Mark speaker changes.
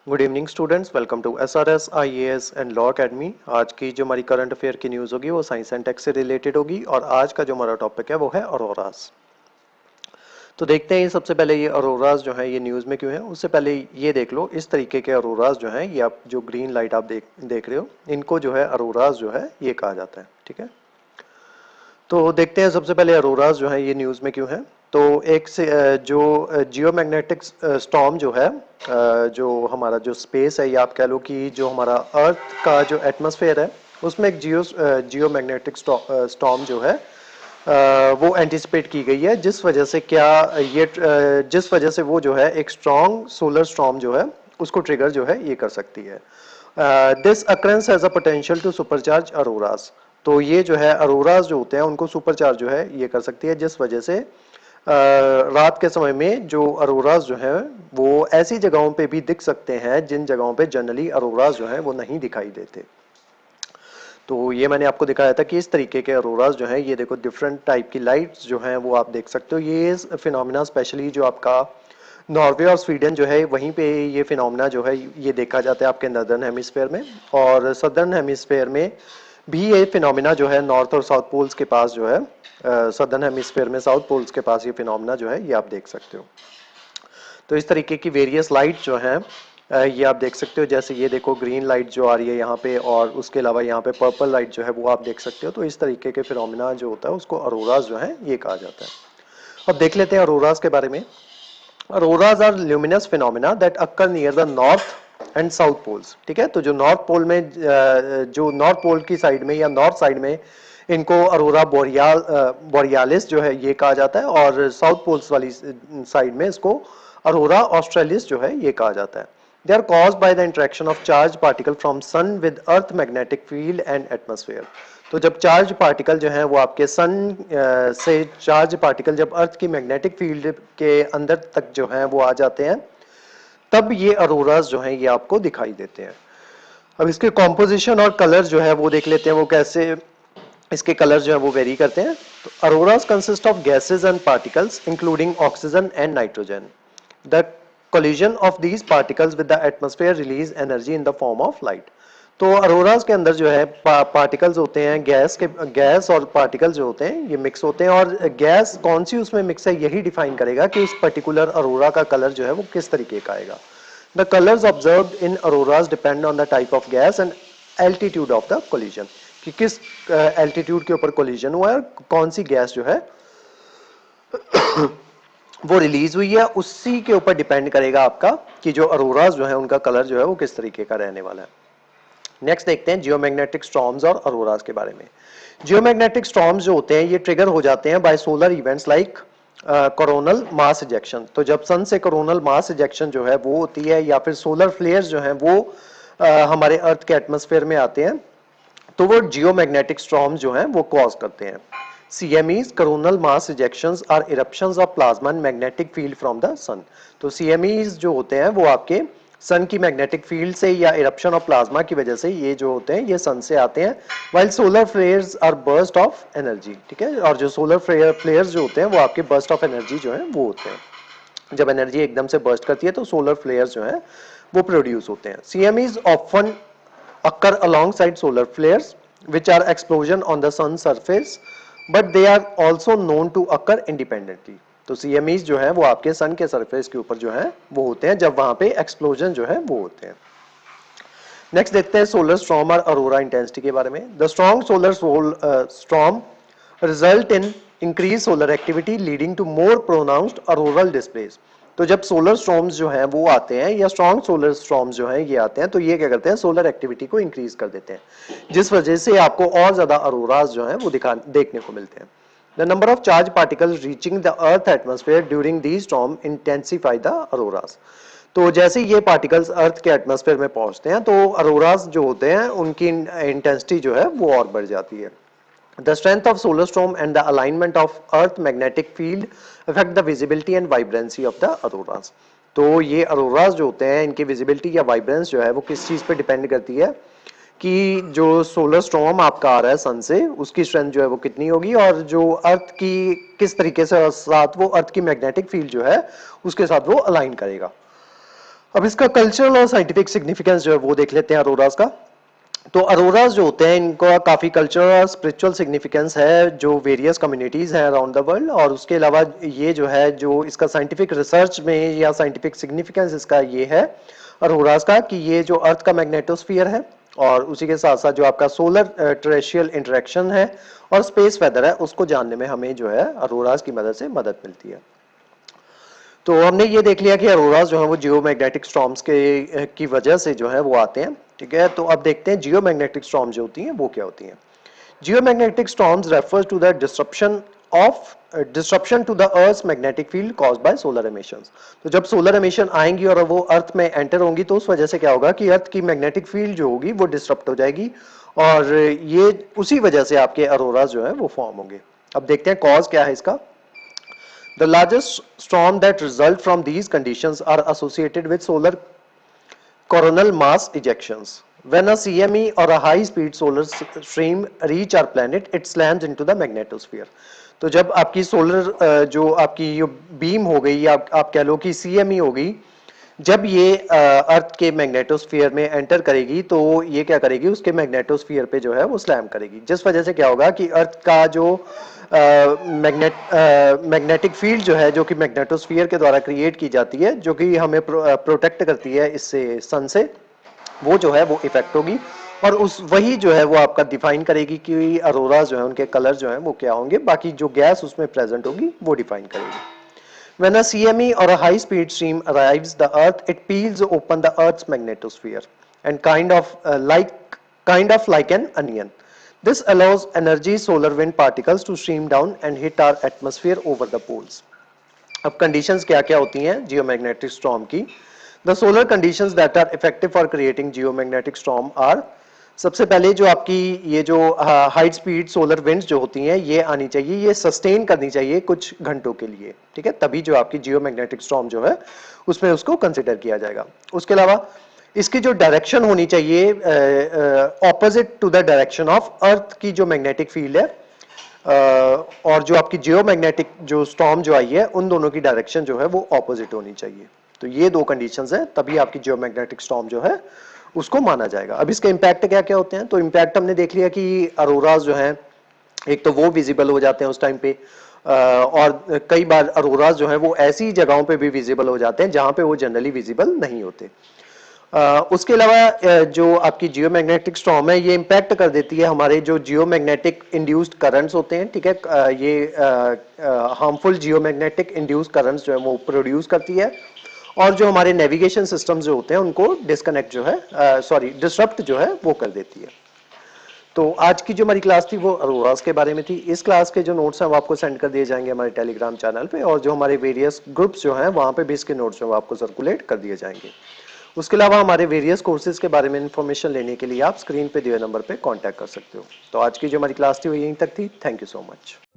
Speaker 1: Good evening students, welcome to SRS IAS and law academy. आज की जो हमारी करंट अफेयर की न्यूज़ होगी वो साइंस एंड टेक से रिलेटेड होगी और आज का जो हमारा टॉपिक है वो है अरोरास। तो देखते हैं ये सबसे पहले ये अरोरास जो है ये न्यूज़ में क्यों है। उससे पहले ये देख लो, इस तरीके के अरोरास जो हैं ये आप जो ग्रीन लाइट आप देख रहे हो, इनको जो है अरोरास जो है ये कहा जाता है। ठीक है, तो देखते हैं सबसे पहले अरोरास जो है ये न्यूज़ में क्यों है। तो एक से जो जियोमैग्नेटिक स्टॉर्म जो है, जो हमारा जो स्पेस है, या आप कह लो कि जो हमारा अर्थ का जो एटमॉस्फेयर है उसमें एक जियोमैग्नेटिक स्टॉर्म जो है वो एंटिसिपेट की गई है, जिस वजह से क्या ये जिस वजह से वो जो है एक स्ट्रॉन्ग सोलर स्टॉर्म जो है उसको ट्रिगर जो है ये कर सकती है। This occurrence has a potential to supercharge auroras. तो ये जो है अरोरास जो होते हैं उनको सुपरचार्ज जो है ये कर सकती है, जिस वजह से रात के समय में जो अरोरास जो है वो ऐसी जगहों पे भी दिख सकते हैं जिन जगहों पे जनरली अरोरास जो है वो नहीं दिखाई देते। तो ये मैंने आपको दिखाया था कि इस तरीके के अरोरास जो है ये देखो, डिफरेंट टाइप की लाइट्स जो हैं वो आप देख सकते हो। ये फिनोमिना स्पेशली जो आपका नॉर्वे और स्वीडन जो है वहीं पे ये फिनोमिना जो है ये देखा जाता है आपके नॉर्दर्न हेमिस्फेयर में, और सदर्न हेमिस्फेयर में भी ये फिनोमिना जो है नॉर्थ और साउथ पोल्स के पास जो है, सदर्न हेमिस्फेयर में साउथ पोल्स के पास ये फिनोमिना जो है ये आप देख सकते हो। तो इस तरीके की वेरियस लाइट जो हैं ये आप देख सकते हो। जैसे ये देखो ग्रीन लाइट जो आ रही है यहाँ पे, और उसके अलावा यहाँ पे पर्पल लाइट जो है वो आप देख सकते हो। तो इस तरीके के फिनोमिना जो होता है उसको अरोरास जो है ये कहा जाता है। अब देख लेते हैं अरोरास के बारे में। Auroras are luminous phenomena that occur near the north and south poles। ठीक है, तो जो नॉर्थ पोल में, जो नॉर्थ पोल की साइड में या नॉर्थ साइड में इनको अरोरा बोरियालिस जो है ये कहा जाता है, और साउथ पोल्स वाली साइड में इसको अरोरा ऑस्ट्रेलिस जो है ये कहा जाता है। They are caused by the interaction of charge particle from sun with earth magnetic field and atmosphere. तो जब चार्ज पार्टिकल जो है वो आपके सन से चार्ज पार्टिकल जब अर्थ की मैग्नेटिक फील्ड के अंदर तक जो है वो आ जाते हैं, तब ये अरोरास जो है ये आपको दिखाई देते हैं। अब इसके कॉम्पोजिशन और कलर जो है वो देख लेते हैं, वो कैसे इसके कलर जो है वो वेरी करते हैं। तो अरोरास consist of gases and particles including oxygen and nitrogen. The collision of these particles with the atmosphere release energy in the form of light। तो अरोरास के अंदर जो है पार्टिकल्स होते हैं, गैस और पार्टिकल्स जो होते हैं ये मिक्स होते हैं, और गैस कौन सी उसमें मिक्स है यही डिफाइन करेगा कि उस पर्टिकुलर अरोरा का कलर जो है वो किस तरीके का आएगा। The colours observed in अरोरास depend on the type of gas and altitude of the collision, कि किस एल्टीट्यूड के ऊपर कोलिजन हुआ है, कौन सी गैस जो है वो रिलीज हुई है, उसी के ऊपर डिपेंड करेगा आपका कि जो अरोरास जो है उनका कलर जो है वो किस तरीके का रहने वाला है। नेक्स्ट देखते हैं जियोमैग्नेटिक स्टॉर्म्स और अरोरास के बारे में। जियोमैग्नेटिक स्टॉर्म्स जो होते हैं ये ट्रिगर हो जाते हैं bye solar events like coronal mass ejection. तो जब सन से कोरोनल मास इजेक्शन जो है वो होती है, या फिर सोलर फ्लेयर्स जो है वो हमारे अर्थ के एटमॉस्फेयर में आते हैं, तो वो जियोमैग्नेटिक स्टॉर्म्स जो हैं वो कॉज करते हैं। CMEs coronal mass ejections are eruptions of plasma and magnetic field from the sun। तो CMEs जो होते हैं वो आपके सन की मैग्नेटिक फील्ड से या इरप्शन ऑफ प्लाज्मा की वजह से ये जो होते हैं ये सन से आते हैं, while solar flares are burst of energy। ठीक है, और जो सोलर फ्लेयर्स जो होते हैं वो आपके बर्स्ट ऑफ एनर्जी जो है वो होते हैं। जब एनर्जी एकदम से बर्स्ट करती है तो सोलर फ्लेयर्स जो है वो प्रोड्यूस होते हैं। CMEs often occur alongside solar flares which are explosion on the sun surface, but they are also known to occur independently। तो CMEs जो है वो आपके सन के सरफेस के ऊपर जो है वो होते हैं जब वहां पे एक्सप्लोजन जो है वो होते हैं। नेक्स्ट देखते हैं सोलर स्टॉर्म और अरोरा इंटेंसिटी के बारे में। The strong solar storm result in increase solar activity leading to more pronounced auroral displays. तो जब सोलर स्टॉर्म्स जो हैं वो आते हैं, या स्ट्रॉन्ग सोलर स्टॉर्म्स जो हैं ये आते हैं, तो ये क्या करते हैं, सोलर एक्टिविटी को इंक्रीज कर देते हैं, जिस वजह से आपको और ज्यादा अरोरास जो हैं वो देखने को मिलते हैं। The number of charged particles reaching the earth atmosphere during these storm intensify the auroras। तो जैसे ये पार्टिकल्स अर्थ के एटमॉस्फेयर में पहुंचते हैं तो अरोरास जो होते हैं उनकी इंटेंसिटी जो है वो और बढ़ जाती है। The strength of solar storm and the alignment of earth magnetic field affect the visibility and vibrancy of the auroras। तो ये अरोरास जो होते हैं इनकी विजिबिलिटी या वाइब्रेंस जो है वो किस चीज पे डिपेंड करती है, कि जो सोलर स्टॉर्म आपका आ रहा है सन से उसकी स्ट्रेंथ जो है वो कितनी होगी, और जो अर्थ की किस तरीके से साथ वो अर्थ की मैग्नेटिक फील्ड जो है उसके साथ वो अलाइन करेगा। अब इसका कल्चरल और साइंटिफिक सिग्निफिकेंस जो है वो देख लेते हैं अरोरास का। तो अरोरास जो होते हैं इनका काफी कल्चरल और स्पिरिचुअल सिग्निफिकेंस है जो वेरियस कम्युनिटीज हैं अराउंड द वर्ल्ड, और उसके अलावा ये जो है जो इसका साइंटिफिक रिसर्च में या साइंटिफिक सिग्निफिकेंस इसका ये है अरोरास का कि ये जो अर्थ का मैग्नेटोस्फीयर है और उसी के साथ साथ जो आपका सोलर टेरेस्ट्रियल इंटरेक्शन है और स्पेस वेदर है उसको जानने में हमें जो है अरोरास की मदद से मदद मिलती है। तो हमने ये देख लिया कि अरोरास जो है वो जियोमैग्नेटिक स्टॉर्म्स के की वजह से जो है वो आते हैं, ठीक है। तो अब देखते हैं जियोमैग्नेटिक स्टॉर्म जो होती हैं वो क्या होती हैं। Geomagnetic storms refers to the disruption to the earth magnetic field caused by solar emissions. तो जब सोलर एमिशन आएंगी और वो अर्थ में एंटर होंगी तो उस वजह से क्या होगा कि अर्थ की मैग्नेटिक फील्ड जो होगी वो डिस्टर्ब हो जाएगी और ये उसी वजह से आपके अरोरास जो है वो फॉर्म होंगे। अब देखते हैं कॉज क्या है इसका। The largest storm that result from these conditions are associated with solar coronal mass ejections. When a CME or a high-speed solar stream reach our planet, it slams into the magnetosphere. तो जब आपकी solar जो आपकी beam हो गई या आप कह लो कि CME हो गई, जब ये अर्थ के मैग्नेटोस्फीयर में एंटर करेगी तो ये क्या करेगी उसके मैग्नेटोस्फीयर पे जो है वो स्लैम करेगी, जिस वजह से क्या होगा कि अर्थ का जो मैग्नेटिक फील्ड जो है जो कि मैग्नेटोस्फीयर के द्वारा क्रिएट की जाती है जो कि हमें प्रोटेक्ट करती है इससे सन से, वो जो है वो इफेक्ट होगी और उस वही जो है वो आपका डिफाइन करेगी कि अरोरा जो है उनके कलर जो है वो क्या होंगे, बाकी जो गैस उसमें प्रेजेंट होगी वो डिफाइन करेगी। When a CME or a high-speed stream arrives the Earth, it peels open the Earth's magnetosphere and kind of like an onion. This allows energy solar wind particles to stream down and hit our atmosphere over the poles. अब conditions क्या-क्या होती हैं geomagnetic storm की? The solar conditions that are effective for creating geomagnetic storm are सबसे पहले जो आपकी ये जो हाई स्पीड सोलर विंड्स जो होती हैं ये आनी चाहिए, ये सस्टेन करनी चाहिए कुछ घंटों के लिए, ठीक है, तभी जो आपकी जियोमैग्नेटिक स्टॉर्म जो है उसमें उसको कंसिडर किया जाएगा। उसके अलावा इसकी जो डायरेक्शन होनी चाहिए opposite to the direction of earth की जो मैग्नेटिक फील्ड है और जो आपकी जियोमैग्नेटिक जो स्टॉर्म जो आई है उन दोनों की डायरेक्शन जो है वो ऑपोजिट होनी चाहिए। तो ये दो कंडीशंस हैं तभी आपकी जियोमैग्नेटिक स्टॉर्म जो है उसको माना जाएगा। अब इसके इम्पैक्ट क्या क्या होते हैं, तो इम्पैक्ट हमने देख लिया कि अरोरास जो हैं एक तो वो विजिबल हो जाते हैं उस टाइम पे और कई बार अरोरास जो हैं वो ऐसी जगहों पे भी विजिबल हो जाते हैं जहां पे वो जनरली विजिबल नहीं होते। उसके अलावा जो आपकी जियोमैग्नेटिक स्टॉर्म है ये इम्पैक्ट कर देती है हमारे जो जियोमैग्नेटिक इंड्यूस्ड करंट्स होते हैं, ठीक है, ये हार्मफुल जियोमैग्नेटिक इंड्यूस्ड करंट्स जो है वो प्रोड्यूस करती है और जो हमारे नेविगेशन सिस्टम्स जो होते हैं उनको डिस्कनेक्ट जो है डिसरप्ट जो है वो कर देती है। तो आज की जो हमारी क्लास थी वो अरोरास के बारे में थी। इस क्लास के जो नोट्स हैं वो आपको सेंड कर दिए जाएंगे हमारे टेलीग्राम चैनल पे और जो हमारे वेरियस ग्रुप्स जो हैं वहां पे भी इसके नोट्स जो आपको सर्कुलेट कर दिए जाएंगे। उसके अलावा हमारे वेरियस कोर्सेज के बारे में इंफॉर्मेशन लेने के लिए आप स्क्रीन पे दिए नंबर पे कांटेक्ट कर सकते हो। तो आज की जो हमारी क्लास थी वो यहीं तक थी। Thank you so much.